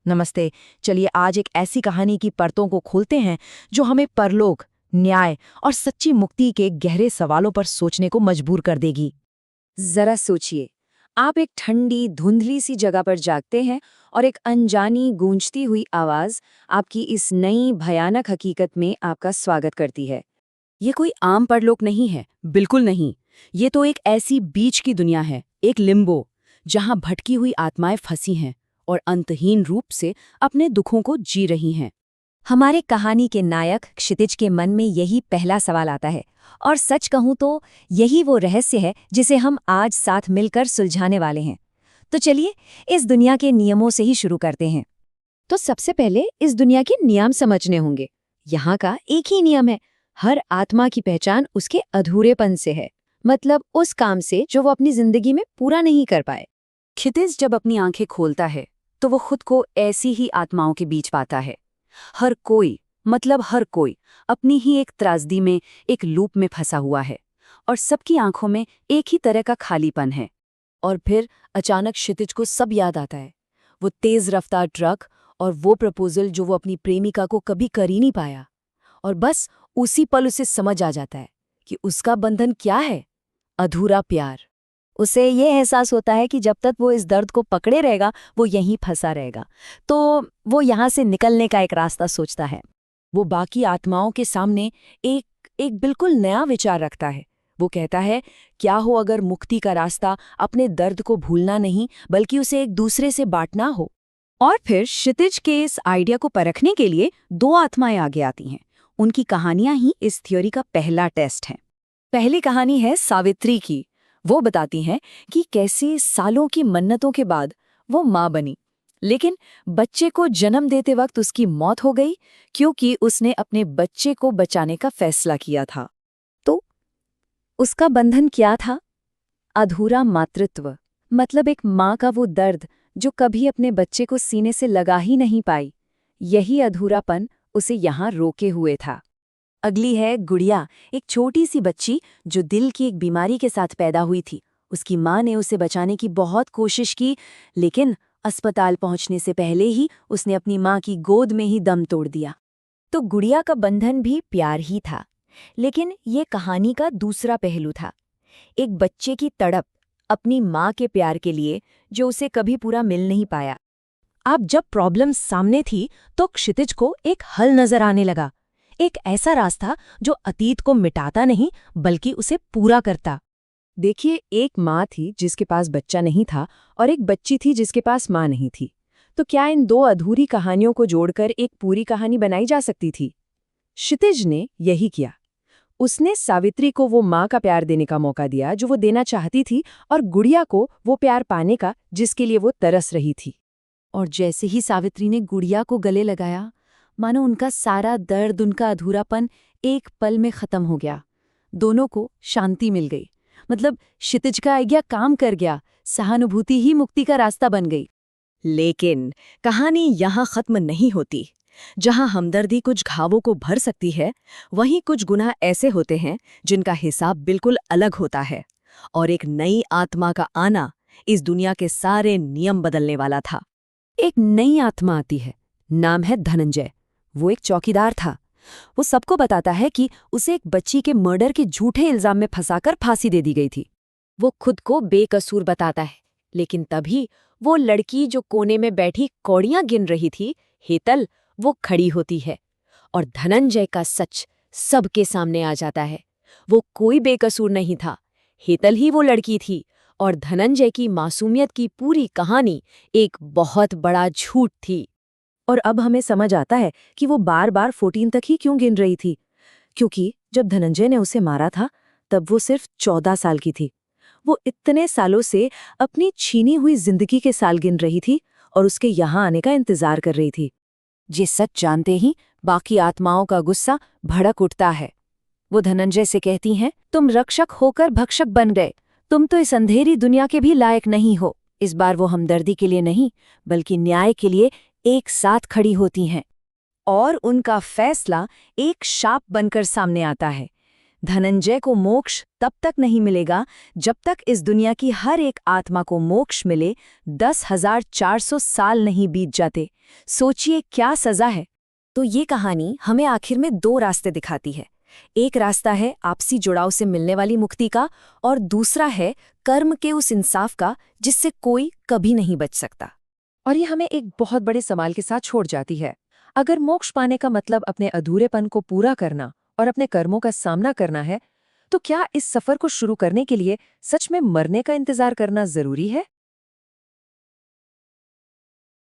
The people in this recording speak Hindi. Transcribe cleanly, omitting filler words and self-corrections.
नमस्ते। चलिए आज एक ऐसी कहानी की परतों को खोलते हैं जो हमें परलोक, न्याय और सच्ची मुक्ति के गहरे सवालों पर सोचने को मजबूर कर देगी। जरा सोचिए, आप एक ठंडी धुंधली सी जगह पर जागते हैं और एक अनजानी गूंजती हुई आवाज आपकी इस नई भयानक हकीकत में आपका स्वागत करती है। ये कोई आम परलोक नहीं है, बिल्कुल नहीं। ये तो एक ऐसी बीच की दुनिया है, एक लिम्बो, जहां भटकी हुई आत्माएं फंसी हैं और अंतहीन रूप से अपने दुखों को जी रही हैं। हमारे कहानी के नायक क्षितिज के मन में यही पहला सवाल आता है, और सच कहूं तो यही वो रहस्य है जिसे हम आज साथ मिलकर सुलझाने वाले हैं। तो चलिए इस दुनिया के नियमों से ही शुरू करते हैं। तो सबसे पहले इस दुनिया के नियम समझने होंगे। यहाँ का एक ही नियम है, हर आत्मा की पहचान उसके अधूरेपन से है, मतलब उस काम से जो वो अपनी जिंदगी में पूरा नहीं कर पाए। क्षितिज जब अपनी आंखें खोलता है तो वो खुद को ऐसी ही आत्माओं के बीच पाता है। हर कोई, मतलब हर कोई अपनी ही एक त्रासदी में, एक लूप में फंसा हुआ है, और सबकी आंखों में एक ही तरह का खालीपन है। और फिर अचानक क्षितिज को सब याद आता है, वो तेज रफ्तार ट्रक और वो प्रपोजल जो वो अपनी प्रेमिका को कभी कर ही नहीं पाया। और बस उसी पल उसे समझ आ जाता है कि उसका बंधन क्या है, अधूरा प्यार। उसे ये एहसास होता है कि जब तक वो इस दर्द को पकड़े रहेगा वो यहीं फंसा रहेगा। तो वो यहाँ से निकलने का एक रास्ता सोचता है। वो बाकी आत्माओं के सामने एक एक बिल्कुल नया विचार रखता है। वो कहता है, क्या हो अगर मुक्ति का रास्ता अपने दर्द को भूलना नहीं बल्कि उसे एक दूसरे से बांटना हो। और फिर क्षितिज के इस आइडिया को परखने के लिए दो आत्माएं आगे आती हैं। उनकी कहानियां ही इस थ्योरी का पहला टेस्ट है। पहली कहानी है सावित्री की। वो बताती हैं कि कैसे सालों की मन्नतों के बाद वो माँ बनी, लेकिन बच्चे को जन्म देते वक्त उसकी मौत हो गई क्योंकि उसने अपने बच्चे को बचाने का फैसला किया था। तो उसका बंधन क्या था? अधूरा मातृत्व, मतलब एक माँ का वो दर्द जो कभी अपने बच्चे को सीने से लगा ही नहीं पाई। यही अधूरापन उसे यहाँ रोके हुए था। अगली है गुड़िया, एक छोटी सी बच्ची जो दिल की एक बीमारी के साथ पैदा हुई थी। उसकी माँ ने उसे बचाने की बहुत कोशिश की, लेकिन अस्पताल पहुंचने से पहले ही उसने अपनी माँ की गोद में ही दम तोड़ दिया। तो गुड़िया का बंधन भी प्यार ही था, लेकिन ये कहानी का दूसरा पहलू था। एक बच्चे की तड़प अपनी माँ के प्यार के लिए जो उसे कभी पूरा मिल नहीं पाया। अब जब प्रॉब्लम सामने थी तो क्षितिज को एक हल नजर आने लगा, एक ऐसा रास्ता जो अतीत को मिटाता नहीं बल्कि उसे पूरा करता। देखिए, एक माँ थी जिसके पास बच्चा नहीं था और एक बच्ची थी जिसके पास माँ नहीं थी। तो क्या इन दो अधूरी कहानियों को जोड़कर एक पूरी कहानी बनाई जा सकती थी? क्षितिज ने यही किया। उसने सावित्री को वो माँ का प्यार देने का मौका दिया जो वो देना चाहती थी, और गुड़िया को वो प्यार पाने का जिसके लिए वो तरस रही थी। और जैसे ही सावित्री ने गुड़िया को गले लगाया, मानो उनका सारा दर्द, उनका अधूरापन एक पल में खत्म हो गया। दोनों को शांति मिल गई, मतलब क्षितिज का आइडिया काम कर गया। सहानुभूति ही मुक्ति का रास्ता बन गई। लेकिन कहानी यहाँ खत्म नहीं होती। जहाँ हमदर्दी कुछ घावों को भर सकती है, वहीं कुछ गुनाह ऐसे होते हैं जिनका हिसाब बिल्कुल अलग होता है। और एक नई आत्मा का आना इस दुनिया के सारे नियम बदलने वाला था। एक नई आत्मा आती है, नाम है धनंजय। वो एक चौकीदार था। वो सबको बताता है कि उसे एक बच्ची के मर्डर के झूठे इल्जाम में फंसाकर फांसी दे दी गई थी। वो खुद को बेकसूर बताता है, लेकिन तभी वो लड़की जो कोने में बैठी कौड़ियां गिन रही थी, हेतल, वो खड़ी होती है। और धनंजय का सच सबके सामने आ जाता है। वो कोई बेकसूर नहीं था, हेतल ही वो लड़की थी, और धनंजय की मासूमियत की पूरी कहानी एक बहुत बड़ा झूठ थी। और अब हमें समझ आता है कि वो बार बार 14 तक ही क्यों गिन रही थी। क्योंकि जब धनंजय ने उसे मारा था तब वो सिर्फ 14 साल की थी। वो इतने सालों से अपनी छीनी हुई जिंदगी के साल गिन रही थी और उसके यहाँ आने का इंतजार कर रही थी। ये सच जानते ही बाकी आत्माओं का गुस्सा भड़क उठता है। वो धनंजय से कहती हैं, तुम रक्षक होकर भक्षक बन गए। तुम तो इस अंधेरी दुनिया के भी लायक नहीं हो। इस बार वो हमदर्दी के लिए नहीं बल्कि न्याय के लिए एक साथ खड़ी होती हैं। और उनका फैसला एक शाप बनकर सामने आता है। धनंजय को मोक्ष तब तक नहीं मिलेगा जब तक इस दुनिया की हर एक आत्मा को मोक्ष मिले 10,400 साल नहीं बीत जाते। सोचिए क्या सजा है। तो ये कहानी हमें आखिर में दो रास्ते दिखाती है। एक रास्ता है आपसी जुड़ाव से मिलने वाली मुक्ति का, और दूसरा है कर्म के उस इंसाफ का जिससे कोई कभी नहीं बच सकता। और ये हमें एक बहुत बड़े सवाल के साथ छोड़ जाती है। अगर मोक्ष पाने का मतलब अपने अधूरेपन को पूरा करना और अपने कर्मों का सामना करना है, तो क्या इस सफर को शुरू करने के लिए सच में मरने का इंतजार करना जरूरी है?